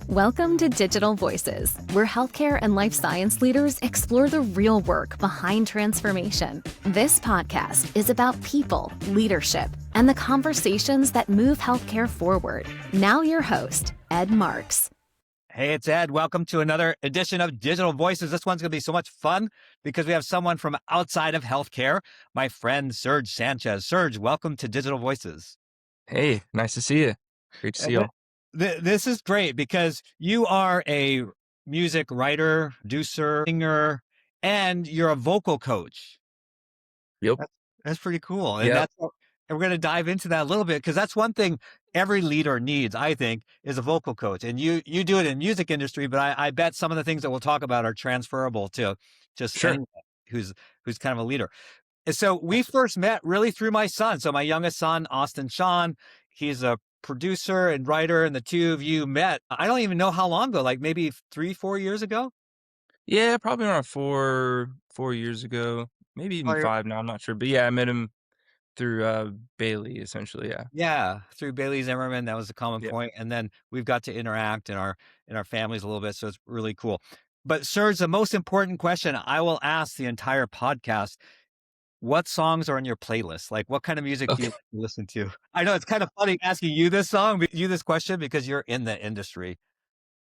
Welcome to Digital Voices, where healthcare and life science leaders explore the real work behind transformation. This podcast is about people, leadership, and the conversations that move healthcare forward. Now your host, Ed Marx. Hey, it's Ed. Welcome to another edition of Digital Voices. This one's going to be so much fun because we have someone from outside of healthcare, my friend Serg Sanchez. Serge, welcome to Digital Voices. Hey, nice to see you. Great to see you all. This is great because you are a music writer, producer, singer, and you're a vocal coach. Yep. That's pretty cool. And Yep. and we're going to dive into that a little bit because that's one thing every leader needs, I think, is a vocal coach. And you do it in music industry, but I bet some of the things that we'll talk about are transferable to just Sure. anyone who's kind of a leader. And so we first met really through my son. So my youngest son, Austin Sean, he's a producer and writer, and the two of you met. I don't even know how long ago, like maybe 3-4 years ago. Yeah, probably around 4 years ago, maybe even 5 now. I'm not sure, but yeah, I met him through Bailey, essentially. Yeah. Yeah, through Bailey Zimmerman, that was a common Yep. point. And then we've got to interact in our families a little bit, so it's really cool. But Serge, the most important question I will ask the entire podcast: what songs are on your playlist? Like, what kind of music do you Okay. like to listen to? I know it's kind of funny asking you this question, because you're in the industry.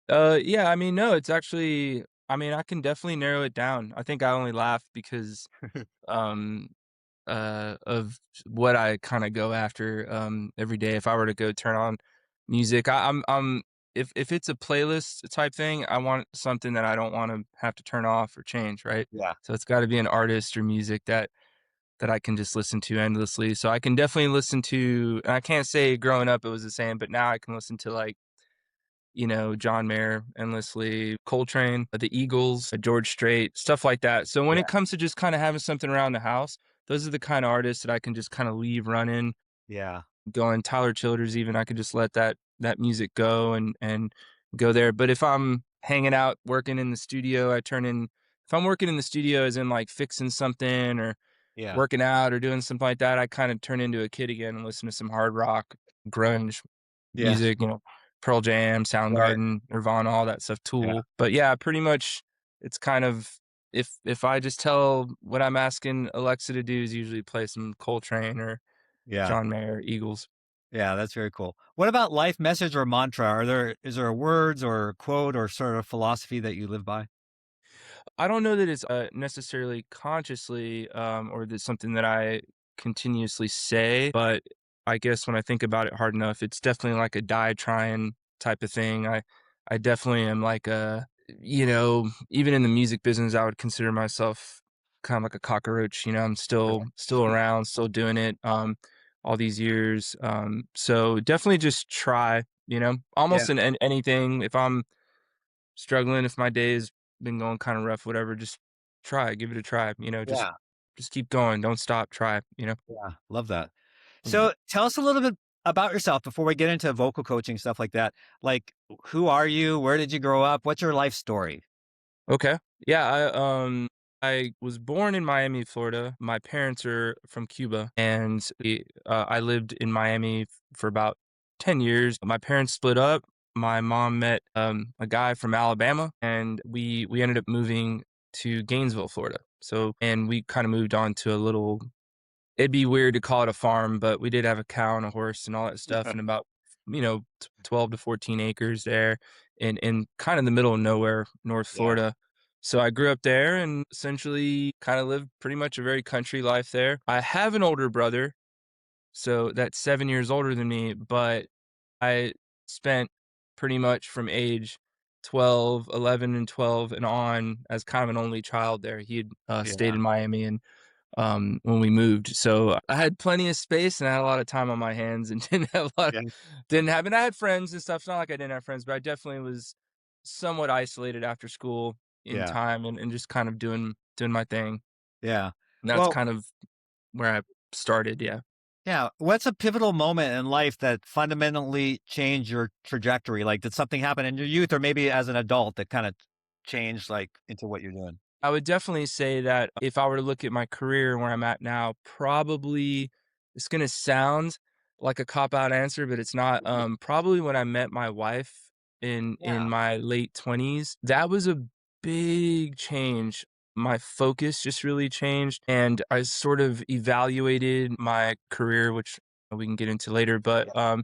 Yeah. I mean, no, it's actually. I mean, I can definitely narrow it down. I think I only laugh because um of what I kind of go after every day. If I were to go turn on music, I'm if it's a playlist type thing, I want something that I don't want to have to turn off or change, right? Yeah, So it's got to be an artist or music that I can just listen to endlessly. So I can definitely listen to, and I can't say growing up it was the same, but now I can listen to like, John Mayer endlessly, Coltrane, the Eagles, George Strait, stuff like that. So when yeah, it comes to just kind of having something around the house, those are the kind of artists that I can just kind of leave running, yeah, going. Tyler Childers, even I could just let that music go and go there. But if I'm hanging out working in the studio, if I'm working in the studio as in like fixing something or yeah, working out or doing something like that, I kind of turn into a kid again and listen to some hard rock, grunge yeah. music, Pearl Jam, Right. Soundgarden, Nirvana, all that stuff, Yeah, Tool. But yeah, pretty much it's kind of, if I just tell what I'm asking Alexa to do is usually play some Coltrane or yeah, John Mayer, Eagles. yeah. That's very cool. What about life message or mantra? Is there words or quote or sort of philosophy that you live by? I don't know that it's necessarily consciously or that's something that I continuously say, but I guess when I think about it hard enough, it's definitely like a die trying type of thing. I definitely am like even in the music business, I would consider myself kind of like a cockroach. I'm still around, still doing it all these years. So definitely just try. Yeah, Almost in anything. If I'm struggling, if my day's been going kind of rough, whatever, just give it a try, yeah, just keep going. Don't stop, try. yeah. Love that. Mhm. So tell us a little bit about yourself before we get into vocal coaching, stuff like that. Like, who are you? Where did you grow up? What's your life story? Okay. Yeah, I was born in Miami, Florida. My parents are from Cuba, and I lived in Miami for about 10 years. My parents split up. My mom met a guy from Alabama, and we ended up moving to Gainesville, Florida. So, and we kind of moved on to a little. It'd be weird to call it a farm, but we did have a cow and a horse and all that stuff, and about 12 to 14 acres there in kind of the middle of nowhere, North Yeah, Florida. So I grew up there and essentially kind of lived pretty much a very country life there. I have an older brother, so that's 7 years older than me, but I spent pretty much from age 12, 11, and 12 and on as kind of an only child there. He had stayed yeah, in Miami and when we moved. So I had plenty of space and I had a lot of time on my hands and yeah, and I had friends and stuff. It's not like I didn't have friends, but I definitely was somewhat isolated after school in yeah, time and just kind of doing my thing. yeah. And that's Well, kind of where I started. Yeah. yeah. What's a pivotal moment in life that fundamentally changed your trajectory? Like, did something happen in your youth or maybe as an adult that kind of changed like into what you're doing? I would definitely say that if I were to look at my career and where I'm at now, probably it's going to sound like a cop out answer, but it's not. Probably when I met my wife in Yeah. my late 20s. That was a big change. My focus just really changed, and I sort of evaluated my career, which we can get into later, but, Yeah.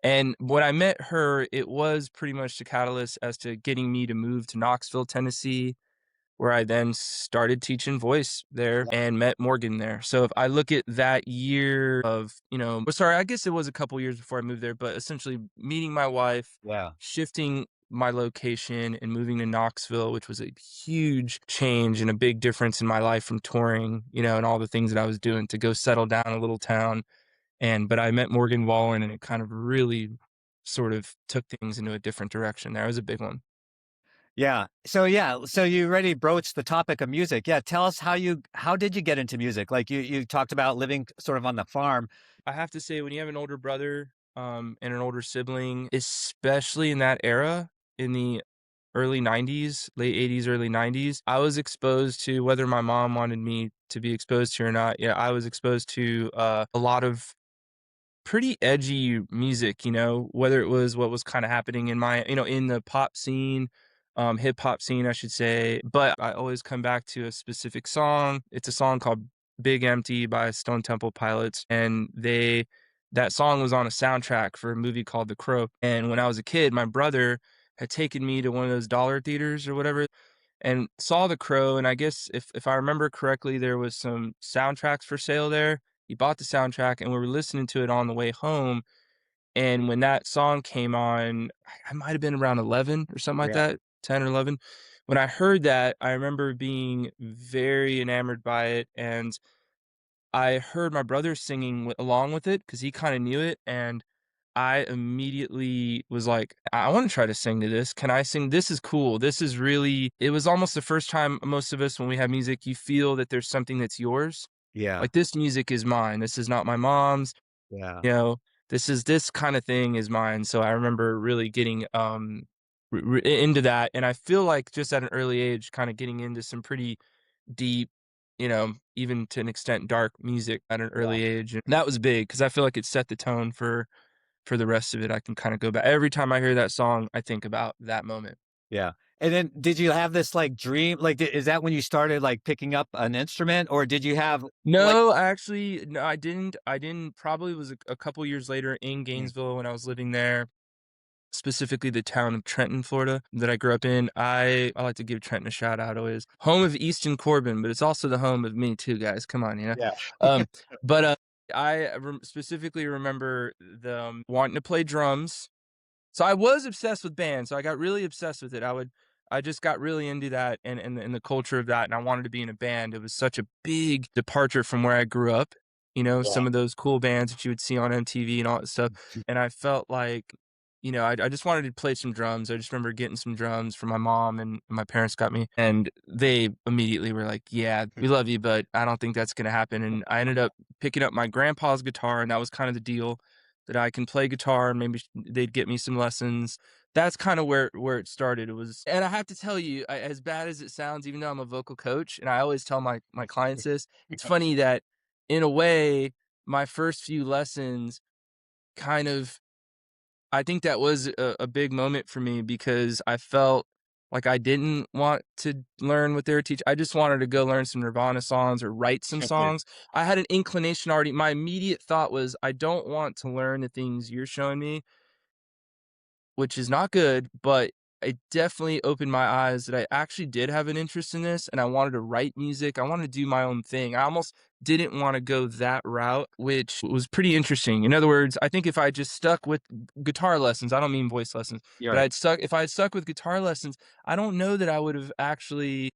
and when I met her, it was pretty much the catalyst as to getting me to move to Knoxville, Tennessee, where I then started teaching voice there Yeah. and met Morgan there. So if I look at that year of, well, sorry, I guess it was a couple years before I moved there, but essentially meeting my wife, Yeah. shifting my location and moving to Knoxville, which was a huge change and a big difference in my life from touring, and all the things that I was doing to go settle down in a little town. But I met Morgan Wallen and it kind of really sort of took things into a different direction there. It was a big one. So you already broached the topic of music. Yeah, tell us how did you get into music? Like you talked about living sort of on the farm. I have to say, when you have an older brother, and an older sibling, especially in that era, in the early 90s, late 80s, early 90s, I was exposed to, whether my mom wanted me to be exposed to or not, yeah, I was exposed to a lot of pretty edgy music, whether it was what was kind of happening in in the pop scene, hip hop scene, I should say. But I always come back to a specific song. It's a song called Big Empty by Stone Temple Pilots. And that song was on a soundtrack for a movie called The Crow. And when I was a kid, my brother had taken me to one of those dollar theaters or whatever and saw The Crow, and I guess if I remember correctly, there was some soundtracks for sale there. He bought the soundtrack, and we were listening to it on the way home, and when that song came on, I might have been around 11 or something like Yeah. that, 10 or 11. When I heard that, I remember being very enamored by it, and I heard my brother singing along with it because he kinda knew it, and I immediately was like, I wanna try to sing to this. Can I sing? This is cool. This is really" it was almost the first time most of us, when we have music, you feel that there's something that's yours. Yeah. Like, "This music is mine. This is not my mom's," Yeah. you know? This kinda thing is mine." So I remember really getting, into that, and I feel like just at an early age, kinda getting into some pretty deep, even to an extent, dark music at an Yeah. early age, and that was big because I feel like it set the tone for the rest of it. I can kinda go back every time I hear that song, I think about that moment. Yeah. And then did you have this like dream? Like, is that when you started like picking up an instrument, or did you have like, No, actually, no, I didn't probably was a couple years later in mm, Gainesville when I was living there, specifically the town of Trenton, Florida, that I grew up in. I like to give Trenton a shout out always. Home of Easton Corbin, but it's also the home of me too, guys. Come on, you know? yeah. Um, but, specifically remember wanting to play drums. So I was obsessed with bands, so I got really obsessed with it. I just got really into that and the culture of that, and I wanted to be in a band. It was such a big departure from where I grew up, Yeah. some of those cool bands that you would see on MTV and all that stuff, and I felt like, I just wanted to play some drums. I just remember getting some drums from my mom and my parents got me, and they immediately were like, "Yeah, we love you, but I don't think that's gonna happen," and I ended up picking up my grandpa's guitar, and that was kind of the deal, that I can play guitar and maybe they'd get me some lessons. That's kinda where it started. It was, and I have to tell you, as bad as it sounds, even though I'm a vocal coach, and I always tell my clients this, it's funny that in a way, my first few lessons kind of I think that was a big moment for me because I felt like I didn't want to learn what they were teaching. I just wanted to go learn some Nirvana songs or write some songs. I had an inclination already. My immediate thought was, I don't want to learn the things you're showing me, which is not good, but it definitely opened my eyes that I actually did have an interest in this, and I wanted to write music. I wanted to do my own thing. I almost didn't wanna go that route, which was pretty interesting. In other words, I think if I just stuck with guitar lessons, I don't mean voice lessons, You're but right. if I had stuck with guitar lessons, I don't know that I would have actually,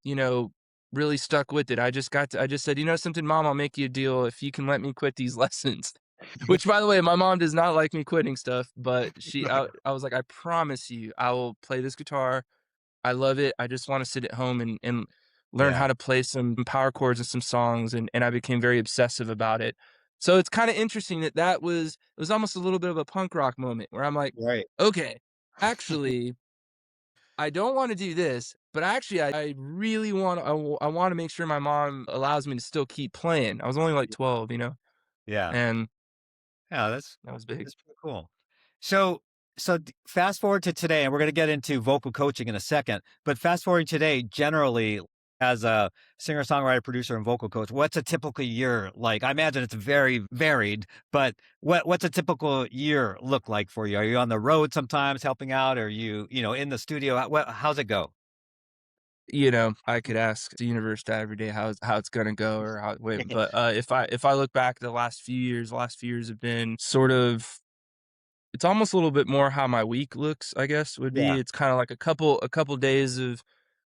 really stuck with it. I just said, "You know something, mom, I'll make you a deal if you can let me quit these lessons." Which, by the way, my mom does not like me quitting stuff, but I was like, "I promise you, I will play this guitar. I love it. I just wanna sit at home and learn Yeah. how to play some power chords and some songs," and I became very obsessive about it. So it's kinda interesting that it was almost a little bit of a punk rock moment where I'm like, Right. "Okay, actually, I don't wanna do this, but actually I really I wanna make sure my mom allows me to still keep playing." I was only, like, 12, Yeah. and Yeah. That's that was big. that's pretty cool. So So fast forward to today, and we're going to get into vocal coaching in a second. But fast forward today, generally, as a singer, songwriter, producer, and vocal coach, what's a typical year like? I imagine it's very varied, but what's a typical year look like for you? Are you on the road sometimes helping out? Or are you in the studio? How's it go? I could ask the universe that every day how it's gonna go or how it went. But if I look back the last few years have been sort of it's almost a little bit more how my week looks, I guess, would be. Yeah, It's kind of like a couple days of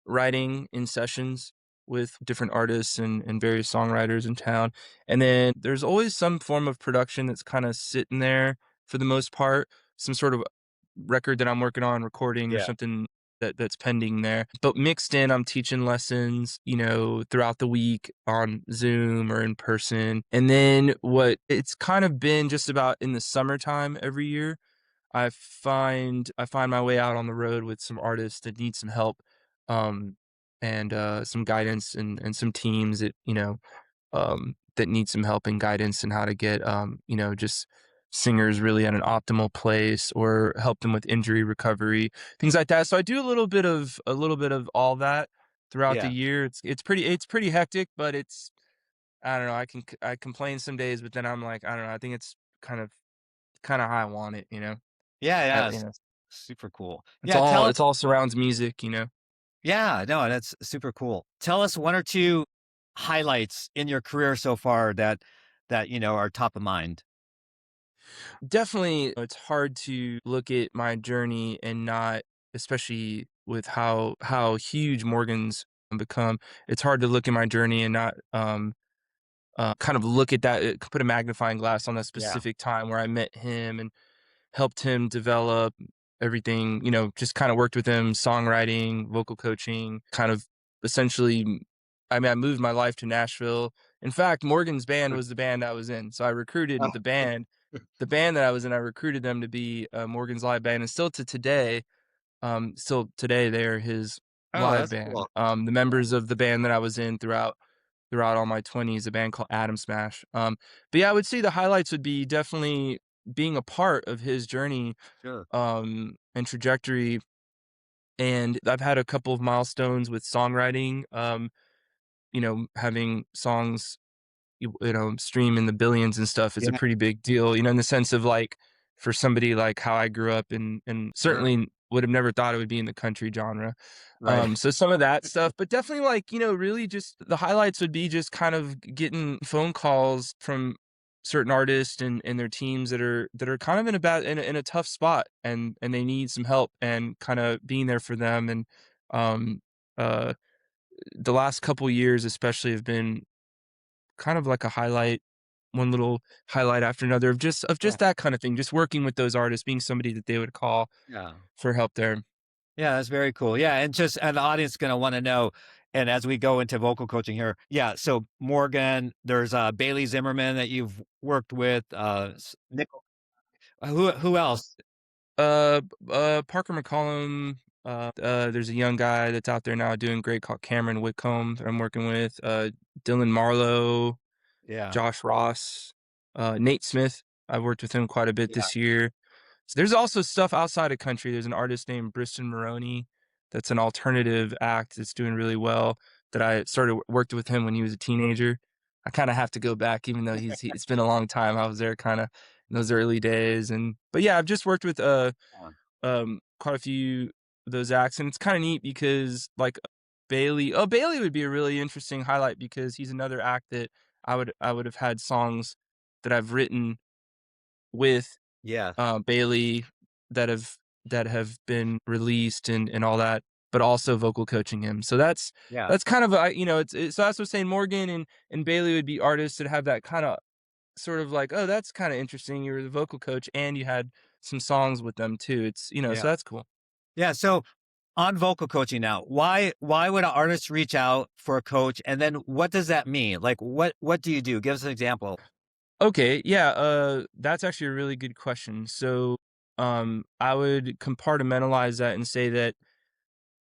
writing in sessions with different artists and various songwriters in town. And then there's always some form of production that's kind of sitting there for the most part, some sort of record that I'm working on recording or yeah, something that's pending there. But mixed in, I'm teaching lessons, throughout the week on Zoom or in person. And then what it's kind of been just about in the summertime every year I find my way out on the road with some artists that need some help, um, and some guidance and some teams that need some help and guidance and how to get just singers really at an optimal place or help them with injury recovery, things like that. So I do a little bit of all that throughout the yeah. year. It's pretty hectic, but it's I don't know. I complain some days, but then I'm like I don't know. I think it's kind of how I want it. Yeah, I yeah, you know, super cool. it's Yeah, all tell us. it's all surrounds music. Yeah, no, that's super cool. Tell us one or two highlights in your career so far that are top of mind. Definitely, it's hard to look at my journey and not, especially with how huge Morgan's become, it's hard to look at my journey and not, kind of look at that, put a magnifying glass on that Yeah, specific time where I met him and helped him develop everything, just kind of worked with him, songwriting, vocal coaching, kind of essentially, I mean, I moved my life to Nashville. In fact, Morgan's band was the band I was in. So I recruited the band that I was in, I recruited them to be Morgan's live band. And still today, they're his oh, live that's band. cool. The members of the band that I was in throughout all my 20s, a band called Atom Smash. But yeah, I would say the highlights would be definitely being a part of his journey Sure. and trajectory. And I've had a couple of milestones with songwriting, having songs, stream in the billions and stuff is a Yeah, pretty big deal, in the sense of like for somebody like how I grew up and sure. certainly would have never thought it would be in the country genre. Right. So some of that stuff, but definitely like, really just the highlights would be just kind of getting phone calls from certain artists and their teams that are kind of in a tough spot and they need some help and kind of being there for them. And um uh the last couple years especially have been kind of like a highlight, one little highlight after another of just Yeah, that kind of thing, just working with those artists, being somebody that they would call yeah. for help there. Yeah, that's very cool. Yeah, and the audience is gonna wanna know, and as we go into vocal coaching here, yeah, so Morgan, there's, Bailey Zimmerman that you've worked with, Nickel, who else? Parker McCollum, there's a young guy that's out there now doing great called Cameron Whitcomb that I'm working with, Dylan Marlowe, Yeah, Josh Ross, Nate Smith. I've worked with him quite a bit yeah, this year. So there's also stuff outside of country. There's an artist named Briston Maroney that's an alternative act that's doing really well that I worked with him when he was a teenager. I kinda have to go back even though it's been a long time. I was there kinda in those early days but yeah, I've just worked with, quite a few of those acts, and it's kinda neat because, like, Bailey would be a really interesting highlight because he's another act that I would have had songs that I've written with yeah, Bailey that have been released and all that, but also vocal coaching him. So that's yeah. that's kind of so that's what I'm saying. Morgan and Bailey would be artists that have that kind of sort of like, oh, that's kind of interesting. You were the vocal coach and you had some songs with them too. Yeah. So that's cool. Yeah, so on vocal coaching now, why would an artist reach out for a coach, and then what does that mean? Like, what do you do? Give us an example. Okay, yeah, that's actually a really good question. So, I would compartmentalize that and say that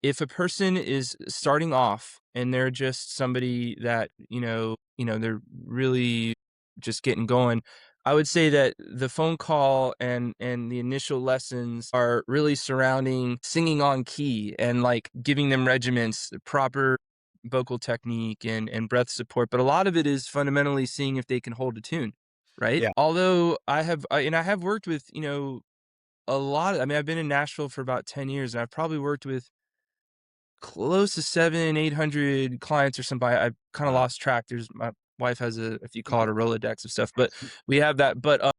if a person is starting off and they're just somebody that, they're really just getting going, I would say that the phone call and the initial lessons are really surrounding singing on key and like giving them regiments, proper vocal technique and breath support. But a lot of it is fundamentally seeing if they can hold a tune, right? Yeah. Although I have worked with, a lot of, I mean, I've been in Nashville for about 10 years and I've probably worked with close to 800 clients or somebody. I've kind of Wow. lost track. There's my wife has a, if you call it, a Rolodex of stuff, but we have that. But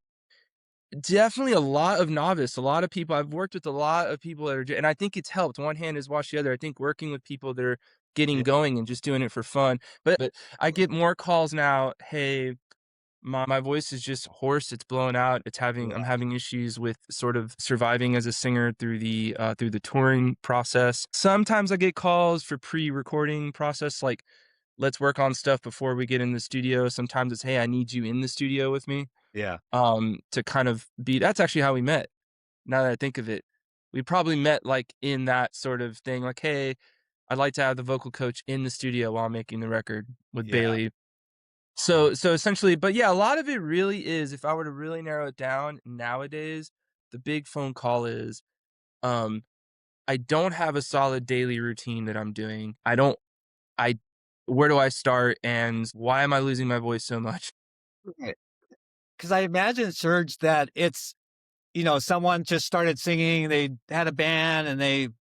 definitely a lot of novice, a lot of people. I've worked with a lot of people that are, and I think it's helped. One hand has washed the other. I think working with people that are getting Yeah. going and just doing it for fun. But I get more calls now. Hey, my voice is just hoarse. It's blowing out. I'm having issues with sort of surviving as a singer through the touring process. Sometimes I get calls for pre-recording process, like let's work on stuff before we get in the studio. Sometimes it's, hey, I need you in the studio with me. Yeah. To kind of be, that's actually how we met. Now that I think of it, we probably met like in that sort of thing. Like, hey, I'd like to have the vocal coach in the studio while making the record with Yeah. Bailey. Yeah. So essentially, but yeah, a lot of it really is, if I were to really narrow it down nowadays, the big phone call is, um, I don't have a solid daily routine that I'm doing. I where do I start and why am I losing my voice so much? Right. Because I imagine, Serge, that it's, someone just started singing, they had a band and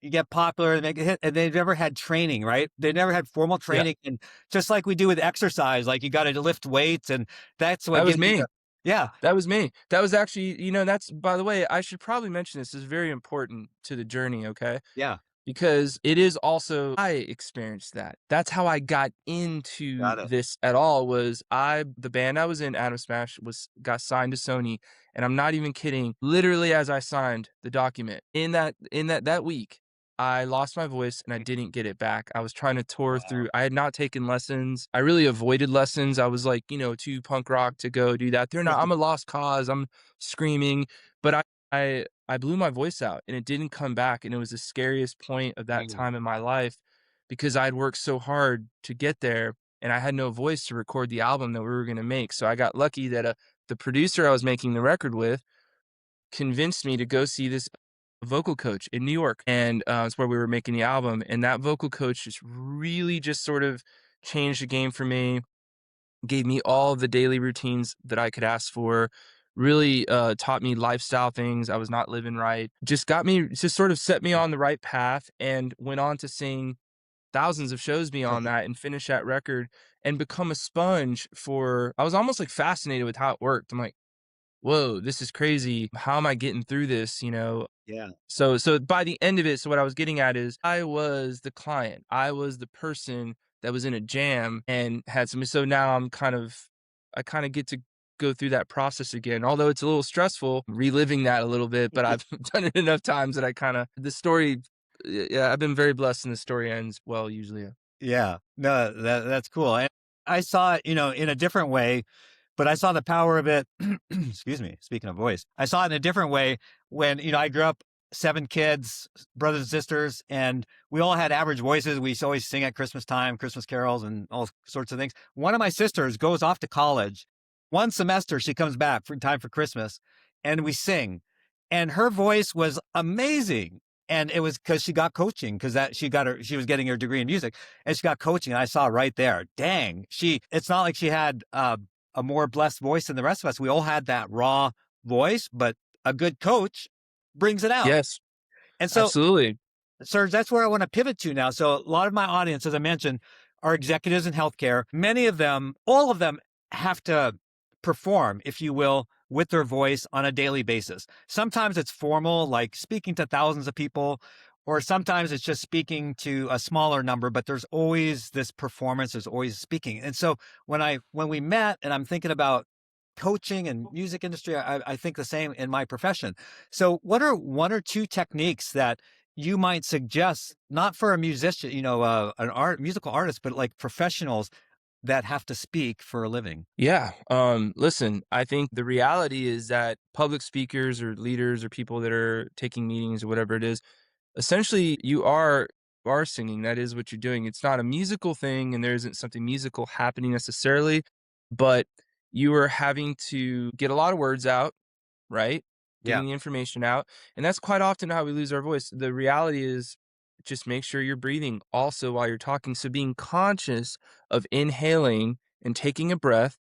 you get popular and they get hit and they've never had training, right? They never had formal Yeah, training. And just like we do with exercise, like you got to lift weights and that's what that was gives you the, me. yeah, That was me. That was actually, that's, by the way, I should probably mention this is very important to the journey, okay? yeah, Because it is also, I experienced that. That's how I got into got it. this at all. Was I the band I was in, Atom Smash, was got signed to Sony, and I'm not even kidding. Literally as I signed the document, in that week, I lost my voice and I didn't get it back. I was trying to tour Wow. through. I had not taken lessons. I really avoided lessons. I was like, too punk rock to go do that. They're not. I'm a lost cause. I'm screaming, but I blew my voice out and it didn't come back, and it was the scariest point of that Mm. time in my life because I'd worked so hard to get there and I had no voice to record the album that we were gonna make. So I got lucky that, the producer I was making the record with convinced me to go see this vocal coach in New York, and, it's where we were making the album, and that vocal coach just really just sort of changed the game for me, gave me all of the daily routines that I could ask for, really, taught me lifestyle things I was not living right, just sort of set me on the right path, and went on to sing thousands of shows beyond that and finish that record and become a sponge for, I was almost, like, fascinated with how it worked. I'm like, "Whoa, this is crazy. How am I getting through this?" Yeah. So by the end of it, so what I was getting at is I was the client. I was the person that was in a jam and had some, so now I kind of get to go through that process again. Although it's a little stressful reliving that a little bit, but I've done it enough times that I kind of, the story, yeah, I've been very blessed and the story ends well usually. Yeah. No, that's cool. And I saw it, in a different way. But I saw the power of it. Excuse me. Speaking of voice, I saw it in a different way when, I grew up, 7 kids, brothers and sisters, and we all had average voices. We used to always sing at Christmas time, Christmas carols and all sorts of things. One of my sisters goes off to college. One semester, she comes back for time for Christmas and we sing. And her voice was amazing. And it was because she got coaching, because that she was getting her degree in music and she got coaching. And I saw right there, dang, it's not like she had, a more blessed voice than the rest of us. We all had that raw voice, but a good coach brings it out. Yes, And so, absolutely. Serge, that's where I want to pivot to now. So a lot of my audience, as I mentioned, are executives in healthcare. Many of them, all of them have to perform, if you will, with their voice on a daily basis. Sometimes it's formal, like speaking to thousands of people, or sometimes it's just speaking to a smaller number, but there's always this performance, there's always speaking. And so when we met and I'm thinking about coaching and music industry, I think the same in my profession. So what are one or two techniques that you might suggest, not for a musician, musical artist, but like professionals that have to speak for a living? Yeah. Listen, I think the reality is that public speakers or leaders or people that are taking meetings or whatever it is, essentially you are singing. That is what you're doing. It's not a musical thing and there isn't something musical happening necessarily, but you are having to get a lot of words out, right? Yeah. Getting the information out. And that's quite often how we lose our voice. The reality is just make sure you're breathing also while you're talking. So being conscious of inhaling and taking a breath.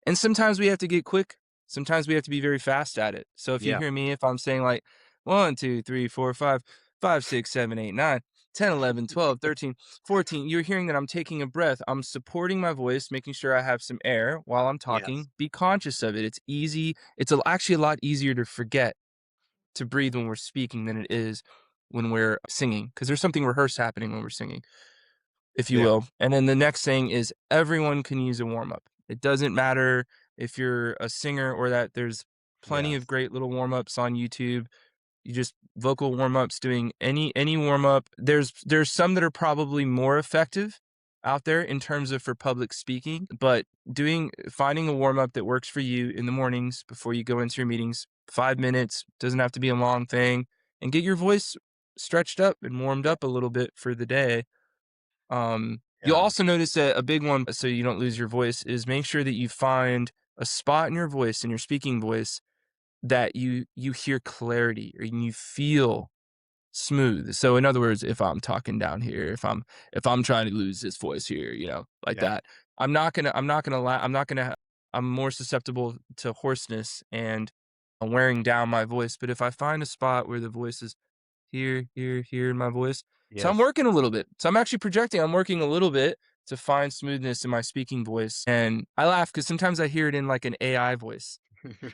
And sometimes we have to get quick. Sometimes we have to be very fast at it. So if you Yeah. hear me, if I'm saying like 1, 2, 3, 4, 5, 5, 6, 7, 8, 9, 10, 11, 12, 13, 14, you're hearing that I'm taking a breath. I'm supporting my voice, making sure I have some air while I'm Yes. talking. Be conscious of it. It's easy. It's actually a lot easier to forget to breathe when we're speaking than it is when we're singing, because there's something rehearsed happening when we're singing, if you Yeah. will. And then the next thing is everyone can use a warm up. It doesn't matter if you're a singer or that. There's plenty of Yes. great little warm ups on YouTube. You just vocal warm ups, doing any warm up. There's some that are probably more effective out there in terms of for public speaking, but finding a warm up that works for you in the mornings before you go into your meetings, 5 minutes, doesn't have to be a long thing, and get your voice stretched up and warmed Yeah. up a little bit for the day. You'll Yeah. also notice that a big one, so you don't lose your voice, is make sure that you find a spot in your voice, in your speaking voice, that you hear clarity or you feel smooth. So in other words, if I'm talking down here, if I'm trying to lose this voice here, like Yeah. that, I'm more susceptible to hoarseness and wearing down my voice. But if I find a spot where the voice is here, here, here in my voice. So I'm Yes. working a little bit. So I'm actually projecting. I'm working a little bit to find smoothness in my speaking voice. And I laugh because sometimes I hear it in like an AI voice,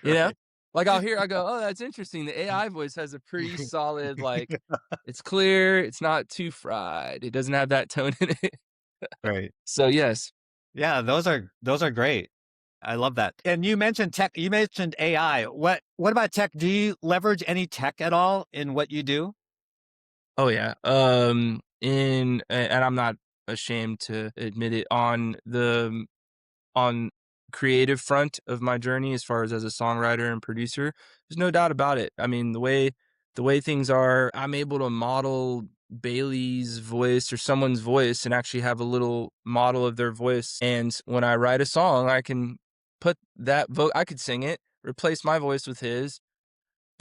you know? Right. Like I go, oh, that's interesting. The AI voice has a pretty solid, like, it's clear. It's not too fried. It doesn't have that tone in it. Right. So yes. Yeah, those are great. I love that. And you mentioned tech, you mentioned AI. What about tech? Do you leverage any tech at all in what you do? Oh yeah. And I'm not ashamed to admit it, on creative front of my journey as far as a songwriter and producer, there's no doubt about it. I mean, the way things are, I'm able to model Bailey's voice or someone's voice and actually have a little model of their voice. And when I write a song, I can put that vote, I could sing it, replace my voice with his,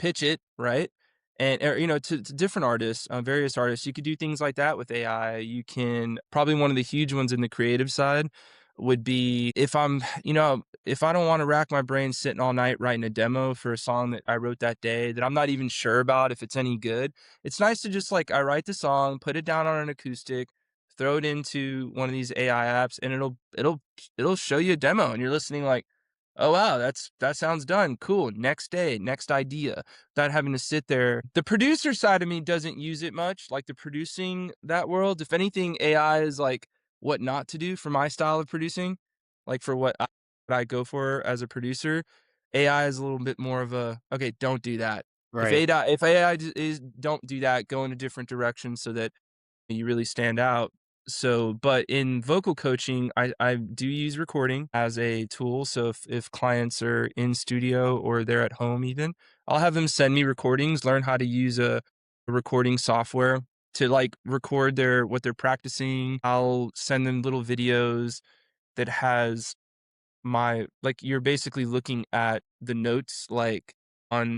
pitch it, right? And to different artists, various artists, you could do things like that with AI. You can probably, one of the huge ones in the creative side would be, if I don't want to rack my brain sitting all night writing a demo for a song that I wrote that day that I'm not even sure about if it's any good. It's nice to just, like, I write the song, put it down on an acoustic, throw it into one of these AI apps, and it'll show you a demo, and you're listening like, oh wow, that sounds done. Cool. Next day, next idea. Without having to sit there. The producer side of me doesn't use it much, like the producing that world. If anything, AI is like what not to do for my style of producing, like for what I go for as a producer. AI is a little bit more of a, okay, don't do that. If Right. AI if AI is, don't do that, go in a different direction so that you really stand out. So, but in vocal coaching, I do use recording as a tool. So if clients are in studio or they're at home even, I'll have them send me recordings, learn how to use a recording software to, like, record what they're practicing. I'll send them little videos that has like, you're basically looking at the notes, like,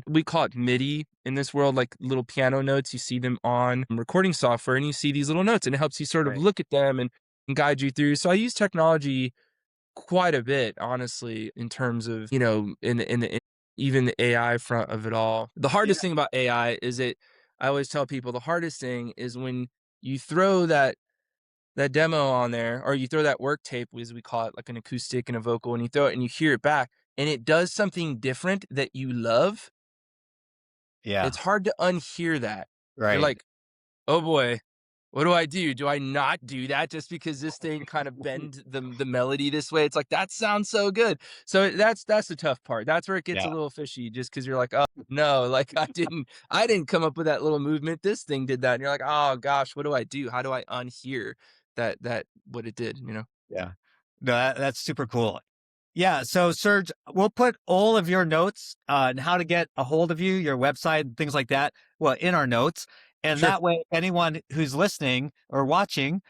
we call it MIDI in this world, like little piano notes. You see them on recording software and you see these little notes, and it helps you sort of Right. look at them and guide you through. So I use technology quite a bit, honestly, in terms of, even the AI front of it all. The Yeah. hardest thing about AI is I always tell people the hardest thing is when you throw that demo on there, or you throw that work tape, as we call it, like an acoustic and a vocal, and you throw it and you hear it back, and it does something different that you love. Yeah. It's hard to unhear that. You're Right. like, oh boy, what do I do? Do I not do that just because this thing kind of bend the melody this way? It's like, that sounds so good. So that's the tough part. That's where it gets a Yeah. little fishy, just because you're like, oh no, like, I didn't come up with that little movement. This thing did that. And you're like, oh gosh, what do I do? How do I unhear that what it did, you know? Yeah. No, that's super cool. Yeah. So, Serge, we'll put all of your notes and how to get a hold of you, your website, things like that, well, in our notes. And Sure. that way, anyone who's listening or watching,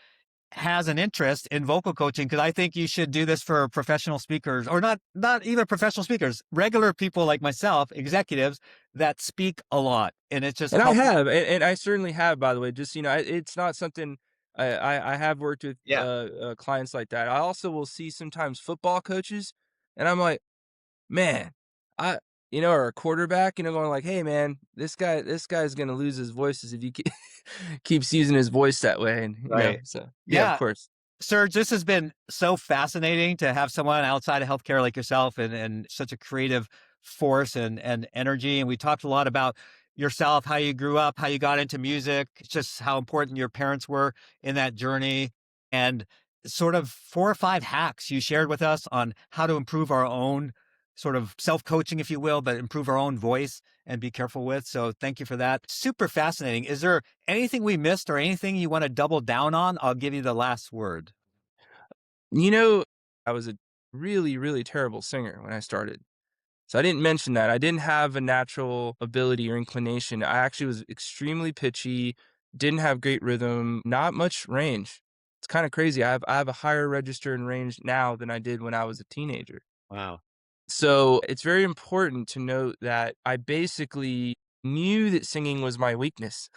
has an interest in vocal coaching, because I think you should do this for professional speakers, or not even professional speakers, regular people like myself, executives that speak a lot. And it's just And I helping. have, and I certainly have, by the way, just, it's not something I have worked with, Yeah. clients like that. I also will see sometimes football coaches, and I'm like, man, I or a quarterback, going like, "Hey, man, this guy's gonna lose his voices if you keeps using his voice that way," and, Right. so, yeah, of Yeah. course. Serge, this has been so fascinating to have someone outside of healthcare like yourself, and such a creative force and energy. And we talked a lot about yourself, how you grew up, how you got into music, just how important your parents were in that journey, and sort of 4 or 5 hacks you shared with us on how to improve our own sort of self-coaching, if you will, but improve our own voice and be careful with. So thank you for that. Super fascinating. Is there anything we missed or anything you want to double down on? I'll give you the last word. I was a really, really terrible singer when I started. So I didn't mention that. I didn't have a natural ability or inclination. I actually was extremely pitchy, didn't have great rhythm, not much range. It's kind of crazy. I have a higher register and range now than I did when I was a teenager. Wow. So it's very important to note that I basically knew that singing was my weakness.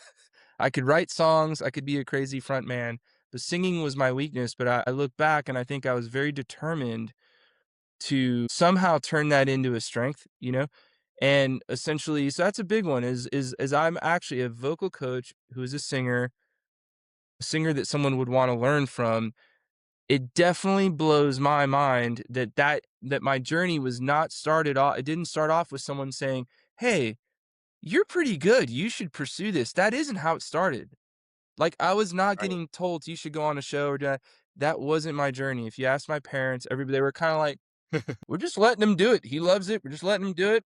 I could write songs, I could be a crazy front man, but singing was my weakness. But I look back and I think I was very determined to somehow turn that into a strength, And essentially, so that's a big one is I'm actually a vocal coach who is a singer that someone would want to learn from. It definitely blows my mind that my journey was not started off it didn't start off with someone saying, "Hey, you're pretty good. You should pursue this." That isn't how it started. Like, I was not Right. getting told you should go on a show or do that. That wasn't my journey. If you ask my parents, everybody, they were kind of like, "We're just letting him do it. He loves it. We're just letting him do it."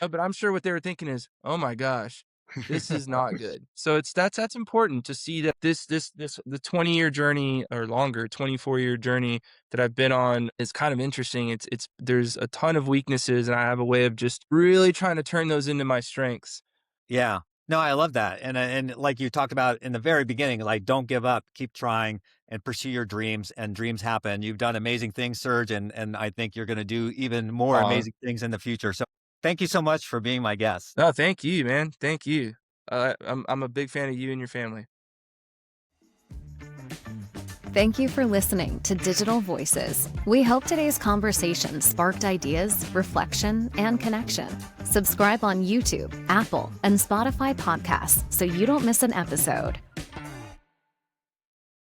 But I'm sure what they were thinking is, "Oh my gosh, this is not good." So that's important to see that this the 20-year journey or longer, 24-year journey that I've been on is kind of interesting. It's there's a ton of weaknesses, and I have a way of just really trying to turn those into my strengths. Yeah. No, I love that. And like you talked about in the very beginning, like, don't give up, keep trying and pursue your dreams, and dreams happen. You've done amazing things, Serge, and I think you're going to do even more Aw. amazing things in the future. So thank you so much for being my guest. No, thank you, man. Thank you. I'm a big fan of you and your family. Thank you for listening to Digital Voices. We hope today's conversation sparked ideas, reflection, and connection. Subscribe on YouTube, Apple, and Spotify podcasts so you don't miss an episode.